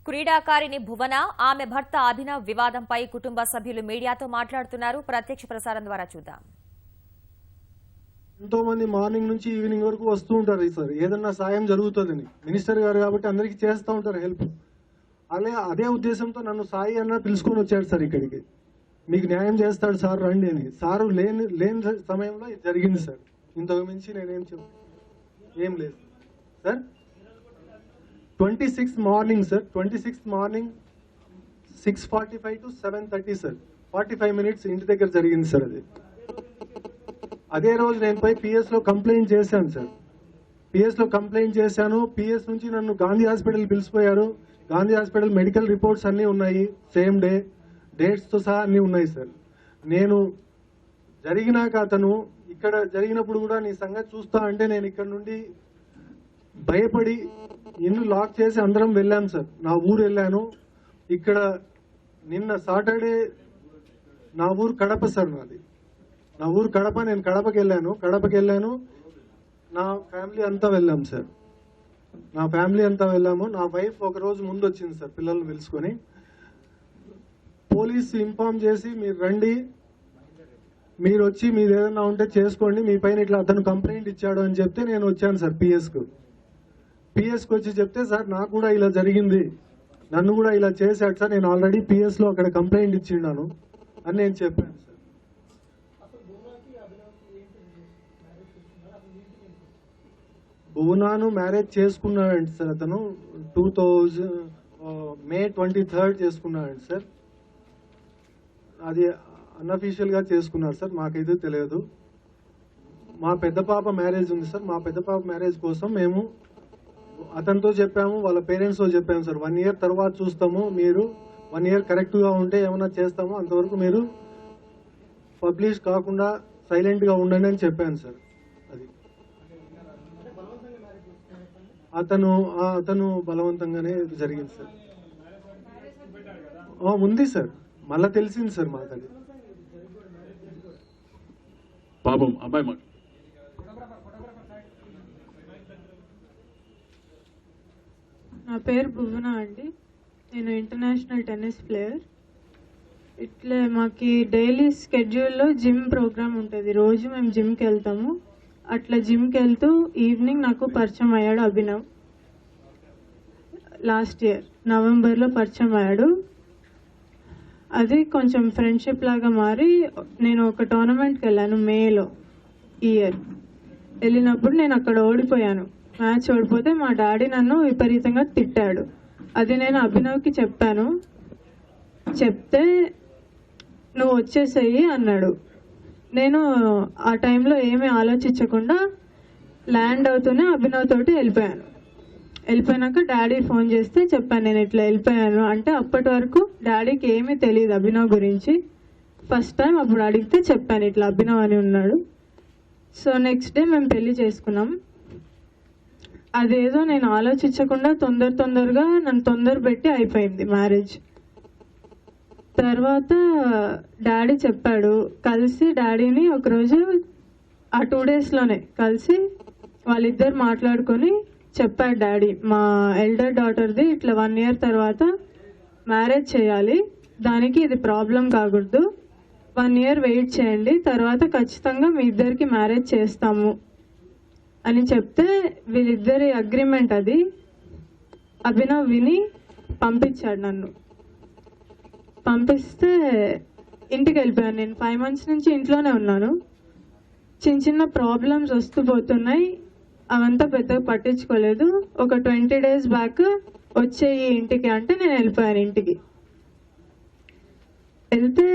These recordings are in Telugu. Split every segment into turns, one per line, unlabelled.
క్రీడాకారిణి భువన ఆమె భర్త అభినవ్ వివాదంపై కుటుంబ సభ్యులు మీడియాతో మాట్లాడుతున్నారు. ప్రత్యక్ష ప్రసారం ద్వారా చూద్దాం.
ఎంతో మంది మార్నింగ్ నుంచి ఈవినింగ్ వరకు వస్తూ ఉంటారు సార్, ఏదన్నా సాయం జరుగుతుందని. మినిస్టర్ గారు కాబట్టి అందరికీ చేస్తూ ఉంటారు హెల్ప్. అదే ఉద్దేశంతో నన్ను సాయి అన్న పిలుచుకొని వచ్చాడు సార్ ఇక్కడికి. మీకు న్యాయం చేస్తాడు సార్ రండి అని. సారు లేని సమయంలో ఇది జరిగింది సార్. ఇంతకు మించి నేనేం ఏం లేదు sir. 26 morning sir, 26 morning 6:45 to 7:30 sir, 45 minutes ఇంటి దగ్గర జరిగింది సార్. అదే రోజు నేను పోయి పిఎస్ లో కంప్లైంట్ చేశాను సార్. పిఎస్ లో కంప్లైంట్ చేశాను. పిఎస్ నుంచి నన్ను గాంధీ హాస్పిటల్ పిలిచిపోయారు. గాంధీ హాస్పిటల్ మెడికల్ రిపోర్ట్స్ అన్నీ ఉన్నాయి, సేమ్ డే డేట్స్ తో సహా అన్నీ ఉన్నాయి సార్. నేను జరిగినాక అతను ఇక్కడ జరిగినప్పుడు కూడా నీ సంగతి చూస్తా అంటే నేను ఇక్కడ నుండి భయపడి ఇల్లు లాక్ చేసి అందరం వెళ్ళాం సార్. నా ఊరు వెళ్ళాను. ఇక్కడ నిన్న సాటర్డే నా ఊరు కడప సార్, నా ఊరు కడప. నేను కడపకి వెళ్ళాను. నా ఫ్యామిలీ అంతా వెళ్ళాం సార్. నా వైఫ్ ఒక రోజు ముందు వచ్చింది సార్ పిల్లల్ని పిలుచుకొని. పోలీసు ఇన్ఫార్మ్ చేసి మీరు రండి, మీరు వచ్చి మీరు ఏదైనా ఉంటే చేసుకోండి, మీ పైన ఇట్లా అతను కంప్లైంట్ ఇచ్చాడు అని చెప్తే నేను వచ్చాను సార్ పిఎస్కి వచ్చి చెప్తే సార్ నాకు కూడా ఇలా జరిగింది, నన్ను కూడా ఇలా చేశాడు సార్, నేను ఆల్రెడీ పిఎస్ లో అక్కడ కంప్లైంట్ ఇచ్చిన్నాను అని నేను చెప్పాను సార్. భువనాను మ్యారేజ్ చేసుకున్నాడండి సార్ అతను 2000 May 23rd చేసుకున్నాడండి సార్. అది అన్అఫీషియల్ గా చేసుకున్నారు సార్, మాకైతే తెలియదు. మా పెద్ద పాప మ్యారేజ్ ఉంది సార్. మా పెద్ద పాప మ్యారేజ్ కోసం మేము అతనితో చెప్పాము, వాళ్ళ పేరెంట్స్ తో చెప్పాము సార్. 1 year తర్వాత చూస్తాము, మీరు 1 year కరెక్ట్ గా ఉంటే ఏమైనా చేస్తాము, అంతవరకు మీరు పబ్లిష్ కాకుండా సైలెంట్ గా ఉండండి అని చెప్పాను సార్. అది అతను బలవంతంగానే జరిగింది సార్. ఉంది సార్, మళ్ళా తెలిసింది సార్ మాకు. అది
పాపం అబ్బాయి
నా పేరు భువన అండి. నేను ఇంటర్నేషనల్ టెన్నిస్ ప్లేయర్. ఇట్లే మాకు డైలీ స్కెడ్యూల్లో జిమ్ ప్రోగ్రామ్ ఉంటుంది. రోజు మేము జిమ్కి వెళ్తాము. అట్లా జిమ్కి వెళ్తూ ఈవినింగ్ నాకు పరిచయం అయ్యాడు అభినవ్. లాస్ట్ ఇయర్ నవంబర్లో పరిచయం అయ్యాడు. అది కొంచెం ఫ్రెండ్షిప్ లాగా మారి నేను ఒక టోర్నమెంట్కి వెళ్ళాను మేలో ఇయర్. వెళ్ళినప్పుడు నేను అక్కడ ఓడిపోయాను. మ్యాచ్ ఓడిపోతే మా డాడీ నన్ను విపరీతంగా తిట్టాడు. అది నేను అభినవ్కి చెప్పాను. చెప్తే నువ్వు వచ్చేసేయి అన్నాడు. నేను ఆ టైంలో ఏమీ ఆలోచించకుండా ల్యాండ్ అవుతూనే అభినవ్ తోటి వెళ్ళిపోయాక డాడీ ఫోన్ చేస్తే చెప్పాను నేను ఇట్లా వెళ్ళిపోయాను అంటే. అప్పటి వరకు డాడీకి ఏమీ తెలియదు అభినవ్ గురించి. ఫస్ట్ టైం అప్పుడు అడిగితే చెప్పాను ఇట్లా అభినవ్ అని ఉన్నాడు. సో నెక్స్ట్ డే మేము పెళ్లి చేసుకున్నాం. అదేదో నేను ఆలోచించకుండా తొందరగా నన్ను తొందర పెట్టి అయిపోయింది మ్యారేజ్. తర్వాత డాడీ చెప్పాడు, కలిసి డాడీని ఒకరోజు ఆ 2 daysలోనే కలిసి వాళ్ళిద్దరు మాట్లాడుకొని చెప్పాడు డాడీ, మా ఎల్డర్ డాటర్ది ఇట్లా 1 year తర్వాత మ్యారేజ్ చేయాలి, దానికి ఇది ప్రాబ్లం కాకూడదు, 1 year వెయిట్ చేయండి, తర్వాత ఖచ్చితంగా మీ ఇద్దరికి మ్యారేజ్ చేస్తాము అని చెప్తే వీళ్ళిద్దరి అగ్రిమెంట్ అది. అభినవ్ విని పంపించాడు నన్ను. పంపిస్తే ఇంటికి వెళ్ళిపోయాను. నేను 5 months నుంచి ఇంట్లోనే ఉన్నాను. చిన్న ప్రాబ్లమ్స్ వస్తూ పోతున్నాయి, అవంతా పెద్దగా పట్టించుకోలేదు. ఒక 20 days బ్యాక్ వచ్చేయి ఇంటికి అంటే నేను వెళ్ళిపోయాను ఇంటికి. వెళ్తే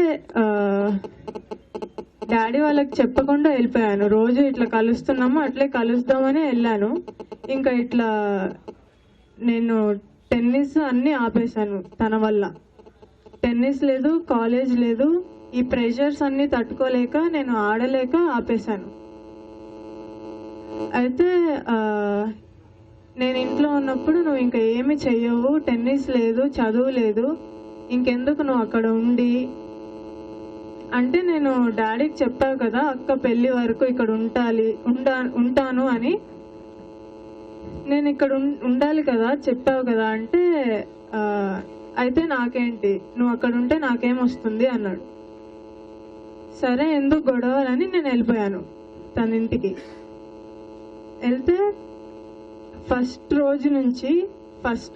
డాడీ వాళ్ళకి చెప్పకుండా వెళ్ళిపోయాను. రోజు ఇట్లా కలుస్తున్నాము, అట్లే కలుద్దామని వెళ్ళాను. ఇంకా ఇట్లా నేను టెన్నిస్ అన్నీ ఆపేశాను తన వల్ల. టెన్నిస్ లేదు, కాలేజ్ లేదు, ఈ ప్రెషర్స్ అన్నీ తట్టుకోలేక నేను ఆడలేక ఆపేశాను. అయితే నేను ఇంట్లో ఉన్నప్పుడు నువ్వు ఇంకా ఏమి చెయ్యవు, టెన్నిస్ లేదు, చదువు లేదు, ఇంకెందుకు నువ్వు అక్కడ ఉండి అంటే, నేను డాడీకి చెప్పావు కదా అక్క పెళ్లి వరకు ఇక్కడ ఉంటాను అని. నేను ఇక్కడ ఉండాలి కదా, చెప్పావు కదా అంటే అయితే నాకేంటి, నువ్వు అక్కడ ఉంటే నాకేం వస్తుంది అన్నాడు. సరే ఎందుకు గొడవలని నేను వెళ్ళిపోయాను తన ఇంటికి. వెళ్తే ఫస్ట్ రోజు నుంచి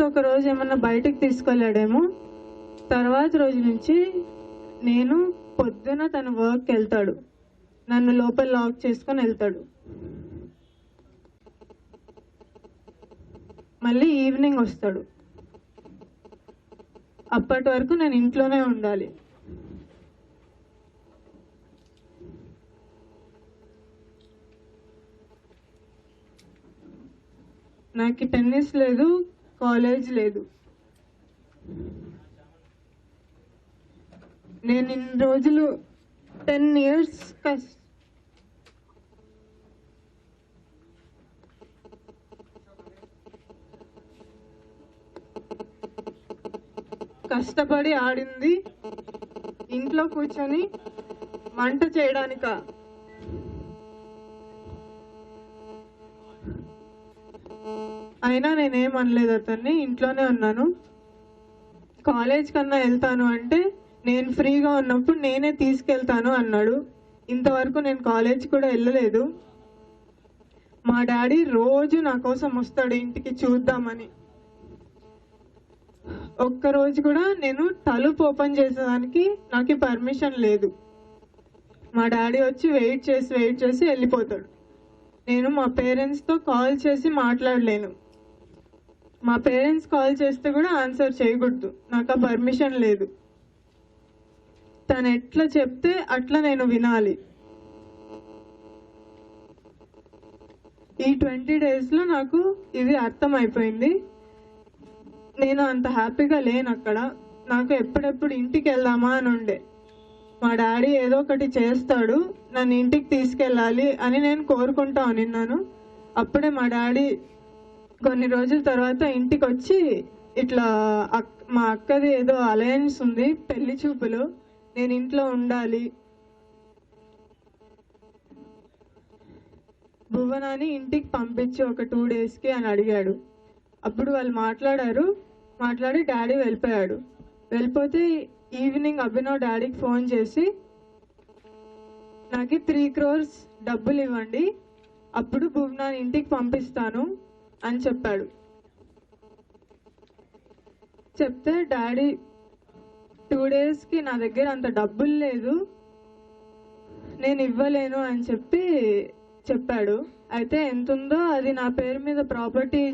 ఒక రోజు ఏమన్నా బయటకు తీసుకెళ్ళాడేమో, తర్వాత రోజు నుంచి నేను పొద్దున తన వర్క్కి వెళ్తాడు, నన్ను లోపల లాక్ చేసుకొని వెళ్తాడు. మళ్ళీ ఈవినింగ్ వస్తాడు. అప్పటి వరకు నేను ఇంట్లోనే ఉండాలి. నాకు టెన్నిస్ లేదు, కాలేజ్ లేదు. నేను ఇన్ని రోజులు 10 years కష్టపడి ఆడింది ఇంట్లో కూర్చొని వంట చేయడానిక. అయినా నేనేం అనలేదు అతన్ని, ఇంట్లోనే ఉన్నాను. కాలేజ్ కన్నా వెళ్తాను అంటే నేను ఫ్రీగా ఉన్నప్పుడు నేనే తీసుకెళ్తాను అన్నాడు. ఇంతవరకు నేను కాలేజ్ కూడా వెళ్ళలేదు. మా డాడీ రోజు నా కోసం వస్తాడు ఇంటికి చూద్దామని. ఒక్కరోజు కూడా నేను తలుపు ఓపెన్ చేసేదానికి నాకు పర్మిషన్ లేదు. మా డాడీ వచ్చి వెయిట్ చేసి వెళ్ళిపోతాడు. నేను మా పేరెంట్స్తో కాల్ చేసి మాట్లాడలేను. మా పేరెంట్స్ కాల్ చేస్తే కూడా ఆన్సర్ చేయకూడదు, నాకు ఆ పర్మిషన్ లేదు. తను ఎట్లా చెప్తే అట్లా నేను వినాలి. ఈ 20 daysలో నాకు ఇది అర్థమైపోయింది. నేను అంత హ్యాపీగా లేను అక్కడ. నాకు ఎప్పుడెప్పుడు ఇంటికి వెళ్దామా అని ఉండే. మా డాడీ ఏదో ఒకటి చేస్తాడు, నన్ను ఇంటికి తీసుకెళ్ళాలి అని నేను కోరుకుంటా ఉన్నాను. అప్పుడే మా డాడీ కొన్ని రోజుల తర్వాత ఇంటికి వచ్చి ఇట్లా మా అక్కది ఏదో అలయన్స్ ఉంది, పెళ్లి చూపులు, నేను ఇంట్లో ఉండాలి, భువనాన్ని ఇంటికి పంపించి ఒక 2 daysకి అని అడిగాడు. అప్పుడు వాళ్ళు మాట్లాడి డాడీ వెళ్ళిపోయాడు. వెళ్ళిపోతే ఈవినింగ్ అభినవ్ డాడీకి ఫోన్ చేసి నాకు 3 crores డబ్బులు ఇవ్వండి, అప్పుడు భువనాన్ని ఇంటికి పంపిస్తాను అని చెప్పాడు. చెప్తే డాడీ 2 daysకి నా దగ్గర అంత డబ్బులు లేదు, నేను ఇవ్వలేను అని చెప్పాడు. అయితే ఎంత ఉందో అది నా పేరు మీద ప్రాపర్టీ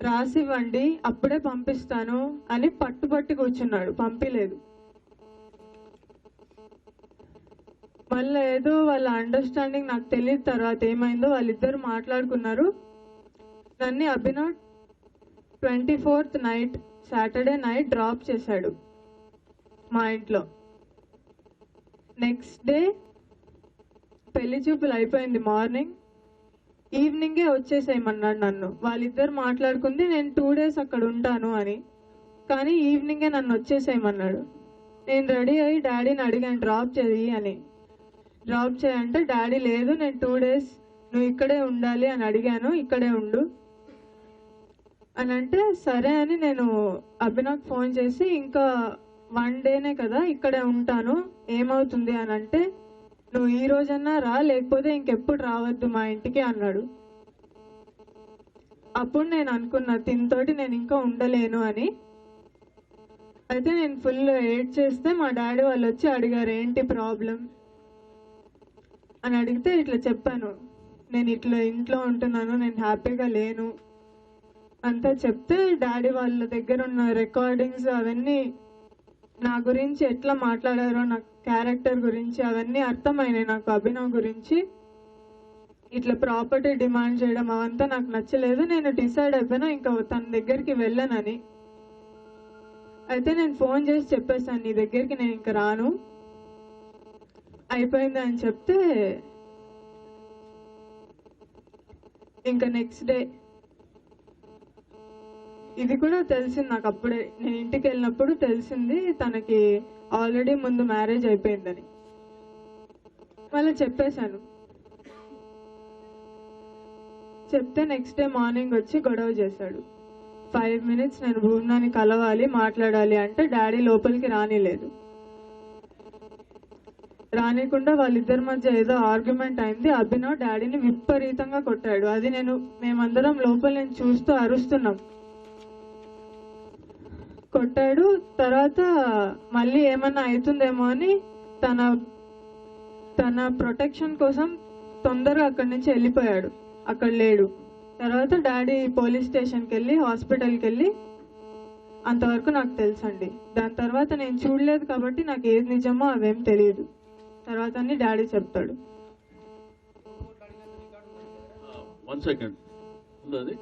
రాసివ్వండి, అప్పుడే పంపిస్తాను అని పట్టుబట్టి కూర్చున్నాడు, పంపిలేదు. మళ్ళీ ఏదో వాళ్ళ అండర్స్టాండింగ్ నాకు తెలియదు తర్వాత ఏమైందో. వాళ్ళిద్దరు మాట్లాడుకున్నారు. నన్ను Abhinav 24th night, Saturday night drop చేశాడు మా ఇంట్లో. నెక్స్ట్ డే పెళ్లి చూపులు అయిపోయింది మార్నింగ్, ఈవినింగే వచ్చేసేయమన్నాడు నన్ను. వాళ్ళిద్దరు మాట్లాడుకుంది నేను 2 days అక్కడ ఉంటాను అని, కానీ ఈవినింగే నన్ను వచ్చేసేయమన్నాడు. నేను రెడీ అయ్యి డాడీని అడిగాను డ్రాప్ చేయి అని. డ్రాప్ చేయంటే డాడీ లేదు, నేను 2 days నువ్వు ఇక్కడే ఉండాలి అని అడిగాను, ఇక్కడే ఉండు అని అంటే సరే అని నేను అభినవ్కి ఫోన్ చేసి ఇంకా 1 dayనే కదా ఇక్కడే ఉంటాను, ఏమవుతుంది అని అంటే నువ్వు ఈ రోజన్నా రా, లేకపోతే ఇంకెప్పుడు రావద్దు మా ఇంటికి అన్నాడు. అప్పుడు నేను అనుకున్నా తినతోటి నేను ఇంకా ఉండలేను అని. అయితే నేను ఫుల్ ఏడ్ చేస్తే మా డాడీ వాళ్ళు వచ్చి అడిగారు ఏంటి ప్రాబ్లం అని. అడిగితే ఇట్లా చెప్పాను, నేను ఇట్లా ఇంట్లో ఉంటున్నాను, నేను హ్యాపీగా లేను అంతా చెప్తే డాడీ వాళ్ళ దగ్గర ఉన్న రికార్డింగ్స్ అవన్నీ నా గురించి ఎట్లా మాట్లాడారో, నా క్యారెక్టర్ గురించి అవన్నీ అర్థమైనాయి నాకు. అభినవ్ గురించి ఇట్లా ప్రాపర్టీ డిమాండ్ చేయడం అవంతా నాకు నచ్చలేదు. నేను డిసైడ్ అయిపోయినా ఇంకా తన దగ్గరికి వెళ్ళనని. అయితే నేను ఫోన్ చేసి చెప్పేసాను నీ దగ్గరికి నేను ఇంకా రాను, అయిపోయింది అని చెప్తే ఇంకా నెక్స్ట్ డే ఇది కూడా తెలిసింది నాకు. అప్పుడే నేను ఇంటికి వెళ్ళినప్పుడు తెలిసింది తనకి ఆల్రెడీ ముందు మ్యారేజ్ అయిపోయిందని. మళ్ళీ చెప్పేశాను. చెప్తే నెక్స్ట్ డే మార్నింగ్ వచ్చి గొడవ చేశాడు. 5 minutes నేను భువనాన్ని కలవాలి మాట్లాడాలి అంటే డాడీ లోపలికి రానిలేదు. రానికుండా వాళ్ళిద్దరి మధ్య ఏదో ఆర్గ్యుమెంట్ అయింది. అభినవ్ డాడీని విపరీతంగా కొట్టాడు. అది మేమందరం లోపల నేను చూస్తూ అరుస్తున్నాం. కొట్టాడు. తర్వాత మళ్ళీ ఏమన్నా అవుతుందేమో అని తన ప్రొటెక్షన్ కోసం తొందరగా అక్కడి నుంచి వెళ్ళిపోయాడు. అక్కడ లేడు. తర్వాత డాడీ పోలీస్ స్టేషన్కి వెళ్ళి హాస్పిటల్కి వెళ్ళి అంతవరకు నాకు తెలుసండి. దాని తర్వాత నేను చూడలేదు కాబట్టి నాకు ఏది నిజమో అవేం తెలియదు. తర్వాత అన్ని డాడీ చెప్తాడు.
1 second. ఉంది అది